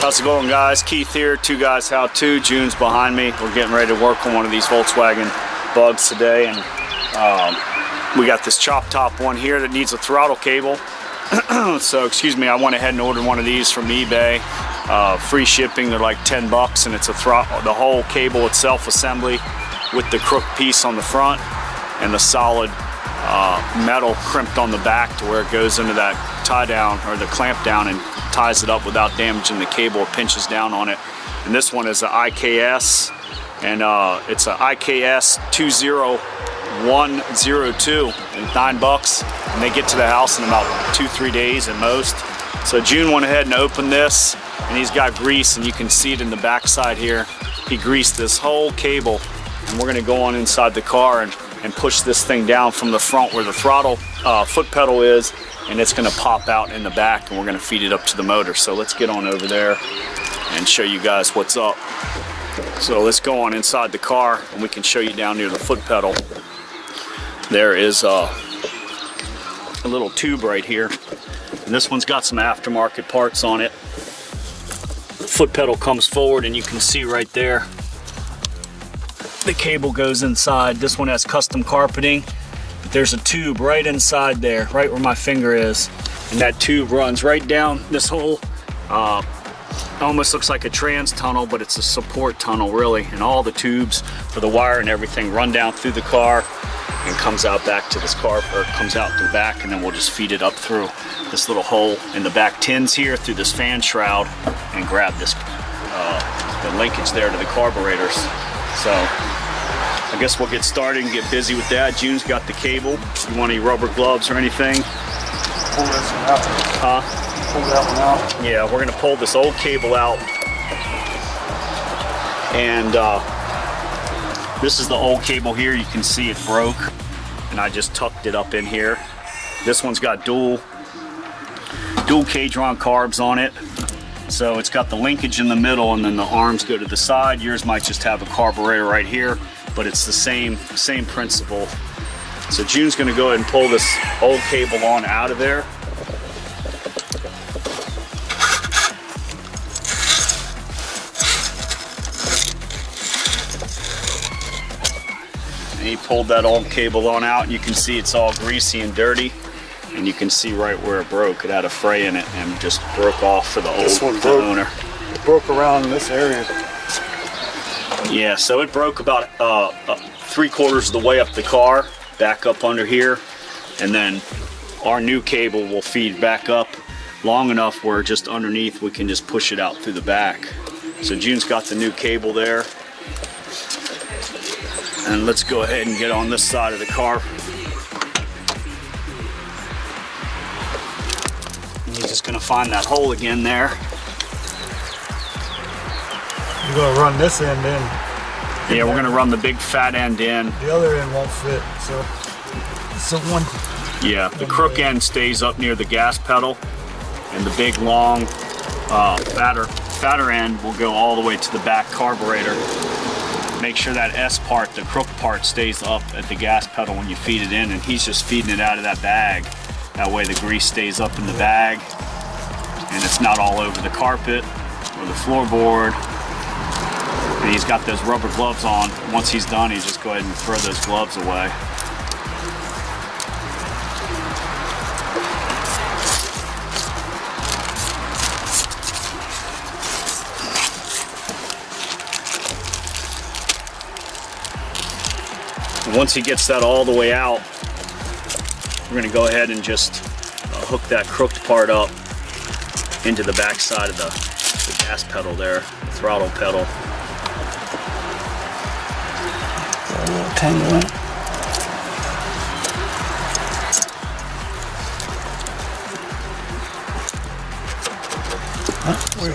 How's it going, guys? Keith here, Two Guys How To. June's behind me. We're getting ready to work on one of these Volkswagen Bugs today, and we got this chop top one here that needs a throttle cable. So excuse me, I went ahead and ordered one of these from eBay. Free shipping. They're like 10 bucks, and it's a throttle, the whole cable itself assembly with the crook piece on the front and the solid metal crimped on the back to where it goes into that tie down or the clamp down and ties it up without damaging the cable. It pinches down on it. And this one is an IKS, and it's an IKS 20102, and 9 bucks, and they get to the house in about 2-3 days at most. So June went ahead and opened this, and he's got grease, and you can see it in the back side here. He greased this whole cable, and we're gonna go on inside the car and push this thing down from the front where the throttle foot pedal is, and it's gonna pop out in the back, and we're gonna feed it up to the motor. So let's get on over there and show you guys what's up. So let's go on inside the car, and we can show you down near the foot pedal. There is a little tube right here, and this one's got some aftermarket parts on it. The foot pedal comes forward, and you can see right there the cable goes inside. This one has custom carpeting. There's a tube right inside there, right where my finger is, and that tube runs right down this whole almost looks like a trans tunnel, but it's a support tunnel really, and all the tubes for the wire and everything run down through the car and comes out back to this car, or comes out the back, and then we'll just feed it up through this little hole in the back tins here through this fan shroud and grab this the linkage there to the carburetors. So I guess we'll get started and get busy with that. June's got the cable. You want any rubber gloves or anything? Pull this one out. Huh? Pull that one out. Yeah, we're gonna pull this old cable out. And this is the old cable here. You can see it broke, and I just tucked it up in here. This one's got dual Cadron carbs on it. So it's got the linkage in the middle, and then the arms go to the side. Yours might just have a carburetor right here, but it's the same principle. So June's gonna go ahead and pull this old cable on out of there. And he pulled that old cable on out, and you can see it's all greasy and dirty. And you can see right where it broke. It had a fray in it and just broke off for the owner. It broke around this area. Yeah, so it broke about 3/4 of the way up the car, back up under here, and then our new cable will feed back up long enough where just underneath we can just push it out through the back. So June's got the new cable there. And let's go ahead and get on this side of the car. He's just gonna find that hole again there. You're gonna run this end in. Yeah, we're gonna run the big fat end in. The other end won't fit, so one. Yeah, the crook end stays up near the gas pedal, and the big long fatter end will go all the way to the back carburetor. Make sure that S part, the crook part, stays up at the gas pedal when you feed it in, and he's just feeding it out of that bag. That way the grease stays up in the bag and it's not all over the carpet or the floorboard. And he's got those rubber gloves on. Once he's done, he just go ahead and throw those gloves away. And once he gets that all the way out, we're going to go ahead and just hook that crooked part up into the back side of the gas pedal there, the throttle pedal. Got a little tangle in it. So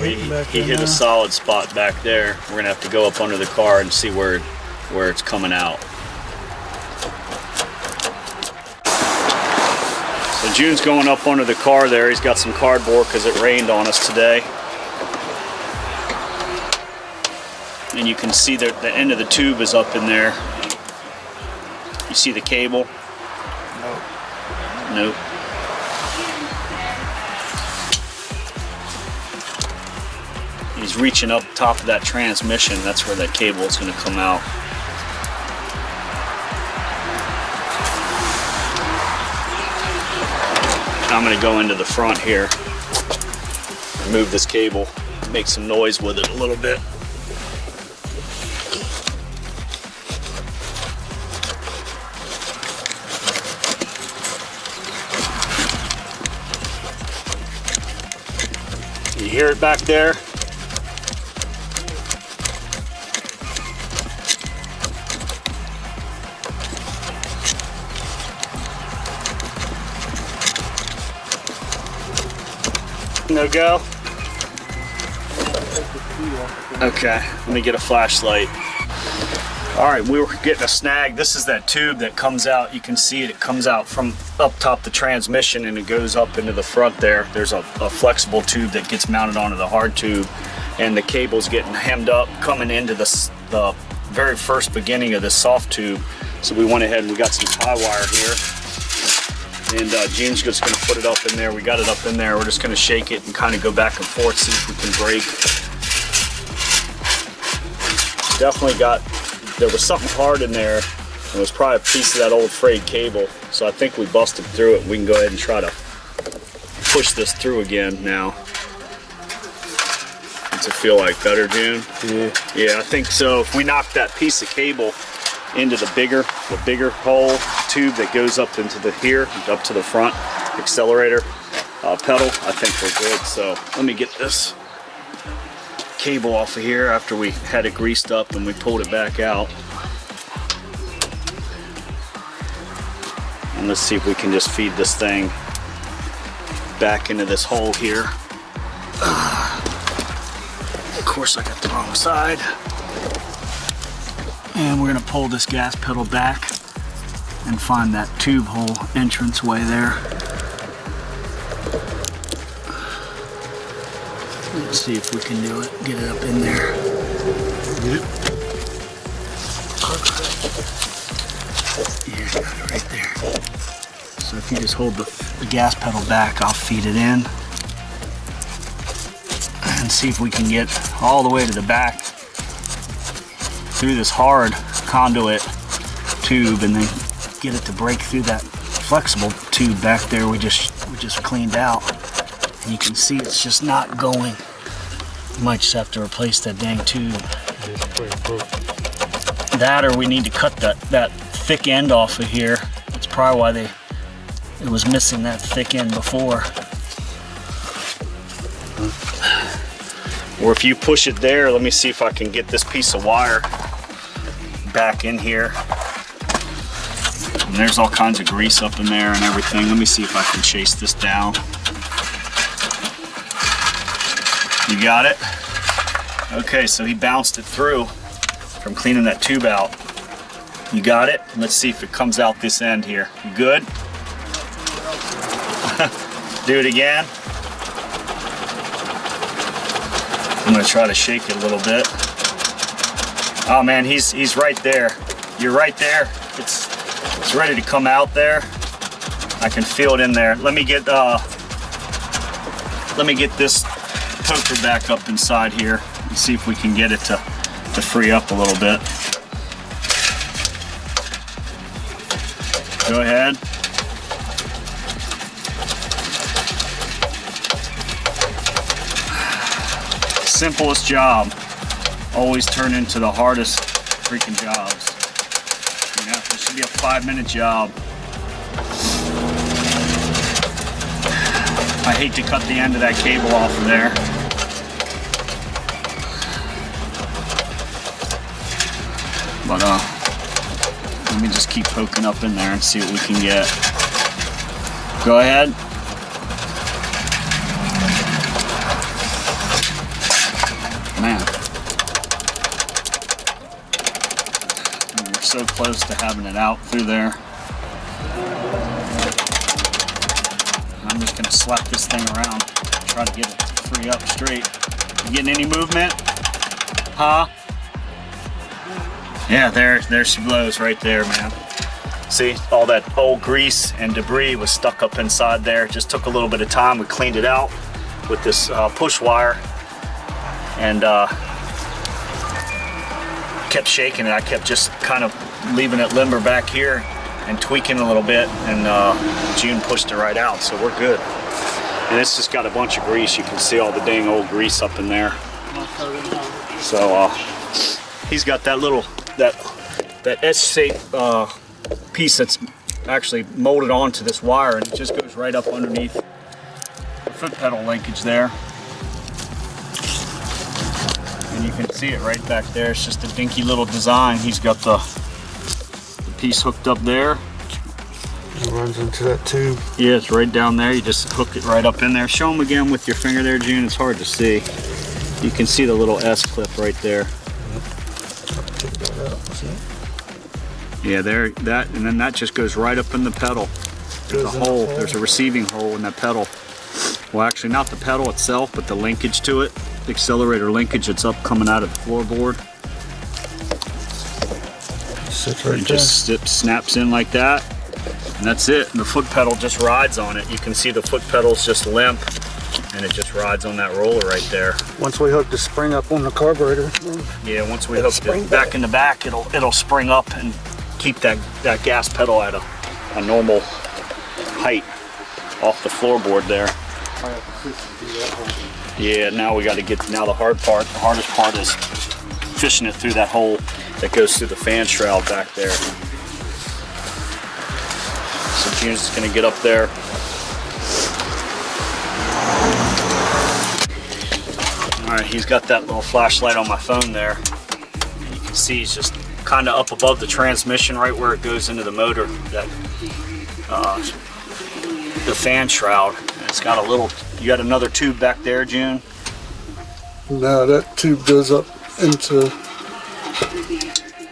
he hit a solid spot back there. We're going to have to go up under the car and see where it's coming out. So June's going up under the car there. He's got some cardboard because it rained on us today. And you can see that the end of the tube is up in there. You see the cable? Nope. Nope. He's reaching up top of that transmission. That's where that cable is going to come out. I'm going to go into the front here, remove this cable, make some noise with it a little bit. You hear it back there? No go? Okay, let me get a flashlight. All right, we were getting a snag. This is that tube that comes out. You can see it, it comes out from up top the transmission and it goes up into the front there. There's a flexible tube that gets mounted onto the hard tube, and the cable's getting hemmed up coming into the very first beginning of the soft tube. So we went ahead and we got some tie wire here. And Gene's just going to put it up in there. We got it up in there. We're just going to shake it and kind of go back and forth, see if we can break. Definitely there was something hard in there. It was probably a piece of that old frayed cable. So I think we busted through it. We can go ahead and try to push this through again now. Does it feel like better, June? Yeah, I think so. If we knock that piece of cable into the bigger hole tube that goes up into up to the front accelerator pedal, I think we're good. So let me get this cable off of here after we had it greased up and we pulled it back out. And let's see if we can just feed this thing back into this hole here. Of course I got the wrong side. And we're gonna pull this gas pedal back and find that tube hole entrance way there. Let's see if we can do it. Get it up in there. Yep. Yeah, got it right there. So if you just hold the gas pedal back, I'll feed it in. And see if we can get all the way to the back through this hard conduit tube and then get it to break through that flexible tube back there we just cleaned out. And you can see it's just not going. You might just have to replace that dang tube. That, or we need to cut that thick end off of here. That's probably why it was missing that thick end before. Or if you push it there, let me see if I can get this piece of wire back in here. And there's all kinds of grease up in there and everything. Let me see if I can chase this down. You got it? Okay, so he bounced it through from cleaning that tube out. You got it? Let's see if it comes out this end here. You good? Do it again. I'm gonna try to shake it a little bit. Oh man, he's right there. You're right there. It's ready to come out there. I can feel it in there. Let me get this poker back up inside here and see if we can get it to free up a little bit. Go ahead. Simplest job always turn into the hardest freaking jobs. You know, this should be a 5-minute job. I hate to cut the end of that cable off of there. But let me just keep poking up in there and see what we can get. Go ahead. Man, we're so close to having it out through there. I'm just gonna slap this thing around, try to get it to free up straight. You getting any movement? Huh? Yeah, there she blows right there, man. See, all that old grease and debris was stuck up inside there. Just took a little bit of time. We cleaned it out with this push wire. and kept shaking it. I kept just kind of leaving it limber back here and tweaking a little bit, and June pushed it right out, so we're good. And it's just got a bunch of grease. You can see all the dang old grease up in there. So he's got that little that S-shaped piece that's actually molded onto this wire, and it just goes right up underneath the foot pedal linkage there. And you can see it right back there. It's just a dinky little design. He's got the piece hooked up there. It runs into that tube. Yeah, it's right down there. You just hook it right up in there. Show them again with your finger there, June. It's hard to see. You can see the little S-clip right there. Take that out. See? Yeah, there, that, and then that just goes right up in the pedal. There's a hole. There's a receiving hole in that pedal. Well, actually, not the pedal itself, but the linkage to it. The accelerator linkage that's up coming out of the floorboard. Sits right there. It just snaps in like that, and that's it. And the foot pedal just rides on it. You can see the foot pedal's just limp, and it just rides on that roller right there. Once we hook the spring up on the carburetor. Yeah, once we hook it back in the back, it'll spring up and keep that gas pedal at a normal height off the floorboard there. Yeah, now we got to get, now the hardest part is fishing it through that hole that goes through the fan shroud back there. So June's just gonna get up there. All right, he's got that little flashlight on my phone there. And you can see he's just kind of up above the transmission, right where it goes into the motor, that the fan shroud. And it's got a little, you got another tube back there, June? No, that tube goes up into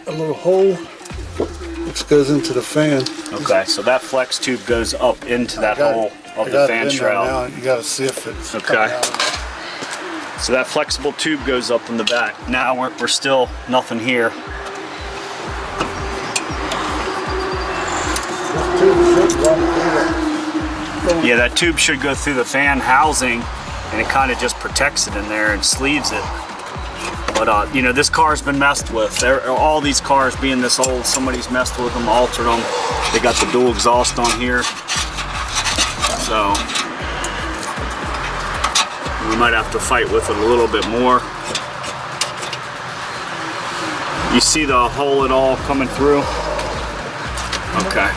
a little hole which goes into the fan. Okay, so that flex tube goes up into that hole of the fan shroud. Now. You got to see if it's okay. coming out of there. So that flexible tube goes up in the back. Now we're still nothing here. Yeah, that tube should go through the fan housing, and it kind of just protects it in there and sleeves it. But you know, this car's been messed with. All these cars being this old, somebody's messed with them, altered them. They got the dual exhaust on here. So we might have to fight with it a little bit more. You see the hole at all coming through? Okay.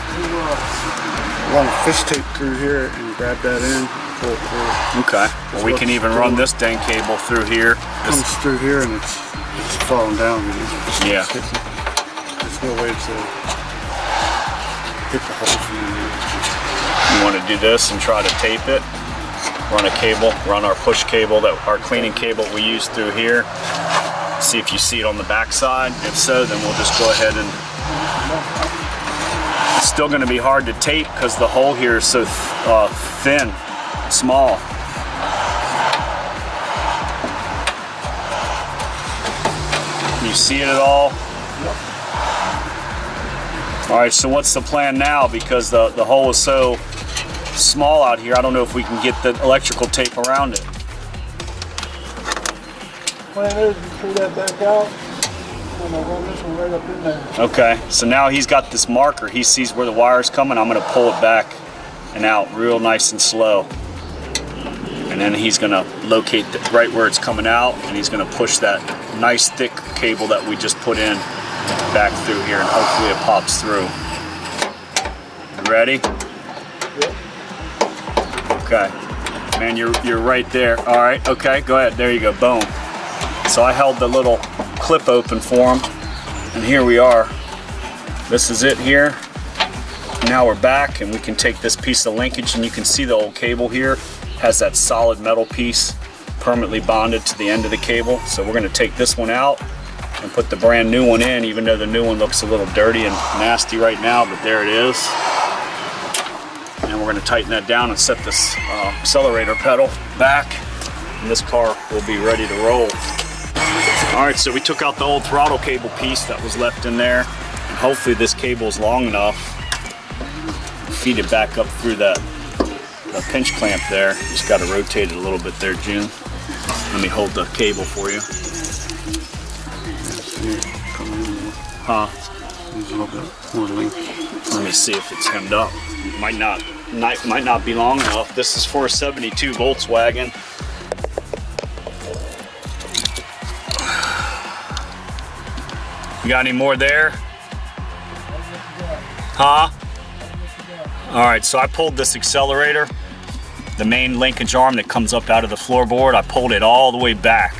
Run fish tape through here and grab that in, pull it through. Okay. Well, we can even run this dang cable through here. Comes through here and it's falling down. Yeah. There's no way to hit the hole from in there. You want to do this and try to tape it. Run a cable, run our push cable, our cleaning cable we use through here. See if you see it on the back side. If so, then we'll just go ahead and... It's still going to be hard to tape because the hole here is so thin, small. Can you see it at all? Yep. All right, so what's the plan now? Because the hole is so small out here, I don't know if we can get the electrical tape around it. Plan is to pull that back out. I'm gonna run this one right up in there. Okay, so now he's got this marker. He sees where the wire's coming. I'm gonna pull it back and out real nice and slow. And then he's gonna locate right where it's coming out, and he's gonna push that nice thick cable that we just put in back through here, and hopefully it pops through. You ready? Yep. Okay. Man, you're right there. All right, okay, go ahead. There you go, boom. So I held the little clip open for him, and here we are. This is it here. Now we're back, and we can take this piece of linkage, and you can see the old cable here has that solid metal piece permanently bonded to the end of the cable. So we're going to take this one out and put the brand new one in, even though the new one looks a little dirty and nasty right now, but there it is. And we're going to tighten that down and set this accelerator pedal back, and this car will be ready to roll. All right, so we took out the old throttle cable piece that was left in there, and hopefully this cable is long enough. Feed it back up through that pinch clamp there. Just got to rotate it a little bit there, June. Let me hold the cable for you. Huh? There's a little bit more length. Let me see if it's hemmed up. Might not be long enough. This is for a 72 Volkswagen. You got any more there? Huh? All right, so I pulled this accelerator, the main linkage arm that comes up out of the floorboard. I pulled it all the way back.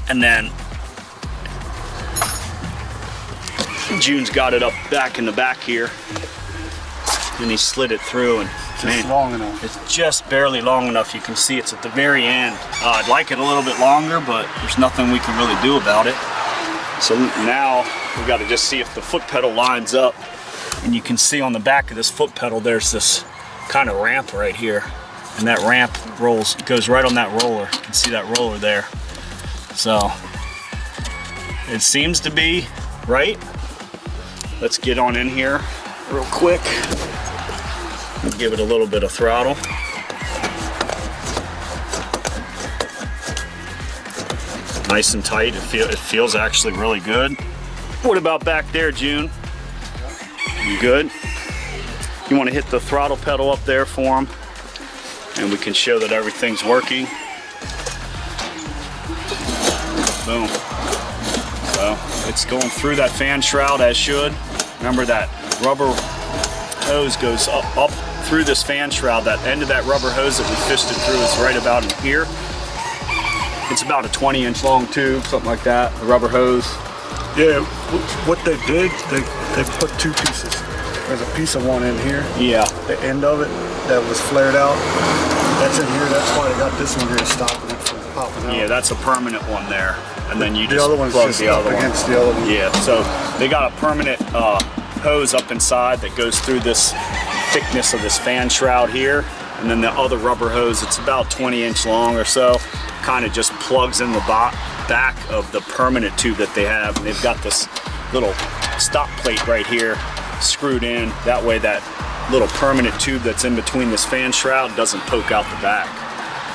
And then June's got it up back in the back here. And he slid it through, and Just long enough. it's just barely long enough. You can see it's at the very end. I'd like it a little bit longer, but there's nothing we can really do about it. So now we got to just see if the foot pedal lines up. And you can see on the back of this foot pedal, there's this kind of ramp right here. And that ramp goes right on that roller. You can see that roller there. So it seems to be right. Let's get on in here real quick. Give it a little bit of throttle. Nice and tight. It feels actually really good. What about back there, June? You good? You want to hit the throttle pedal up there for him, and we can show that everything's working. Boom. So it's going through that fan shroud as should. Remember that rubber hose goes up through this fan shroud. That end of that rubber hose that we fished it through is right about in here. It's about a 20-inch long tube, something like that, a rubber hose. Yeah, what they did, they put two pieces. There's a piece of one in here. Yeah. The end of it that was flared out. That's in here. That's why they got this one here stopping it from popping out. Yeah, that's a permanent one there. And then you The just other one's plug just the up other one against the other one. Yeah, so they got a permanent hose up inside that goes through this thickness of this fan shroud here. And then the other rubber hose, it's about 20-inch long or so, kind of just plugs in the back of the permanent tube that they have. And they've got this little stop plate right here screwed in. That way that little permanent tube that's in between this fan shroud doesn't poke out the back.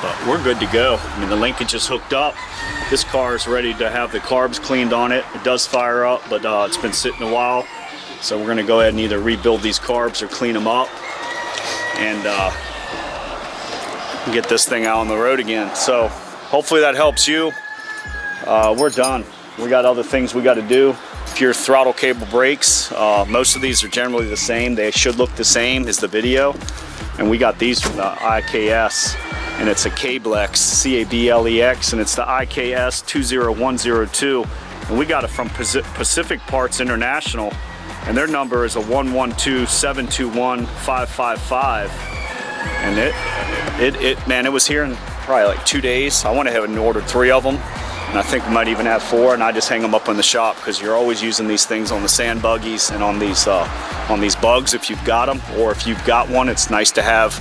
But we're good to go. I mean, the linkage is hooked up. This car is ready to have the carbs cleaned on it. It does fire up, but it's been sitting a while. So we're gonna go ahead and either rebuild these carbs or clean them up and get this thing out on the road again. So hopefully that helps you. We're done. We got other things we got to do. If your throttle cable breaks, most of these are generally the same. They should look the same as the video. And we got these from the IKS, and it's a Cablex, C-A-B-L-E-X, and it's the IKS 20102. And we got it from Pacific Parts International, and their number is a 112-721-555. And man, it was here in probably like 2 days. I went ahead and ordered 3 of them, and I think we might even have 4, and I just hang them up in the shop because you're always using these things on the sand buggies and on these bugs if you've got them, or if you've got one, it's nice to have,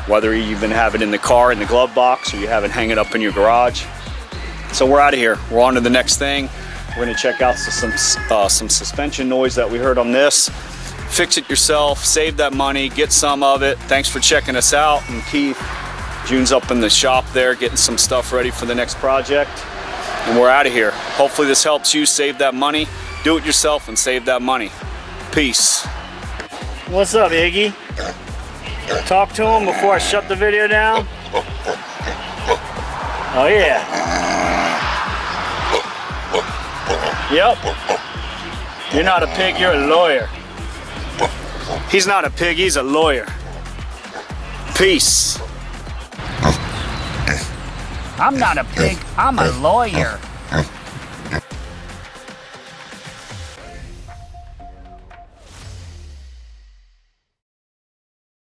whether you even have it in the car in the glove box or you have it hanging up in your garage. So we're out of here. We're on to the next thing. We're gonna check out some suspension noise that we heard on this. Fix it yourself, save that money, get some of it. Thanks for checking us out. And Keith, June's up in the shop there getting some stuff ready for the next project. And we're out of here. Hopefully this helps you save that money. Do it yourself and save that money. Peace. What's up, Iggy? Talk to him before I shut the video down. Oh yeah. Yep. You're not a pig, you're a lawyer. He's not a pig, he's a lawyer. Peace. I'm not a pig, I'm a lawyer.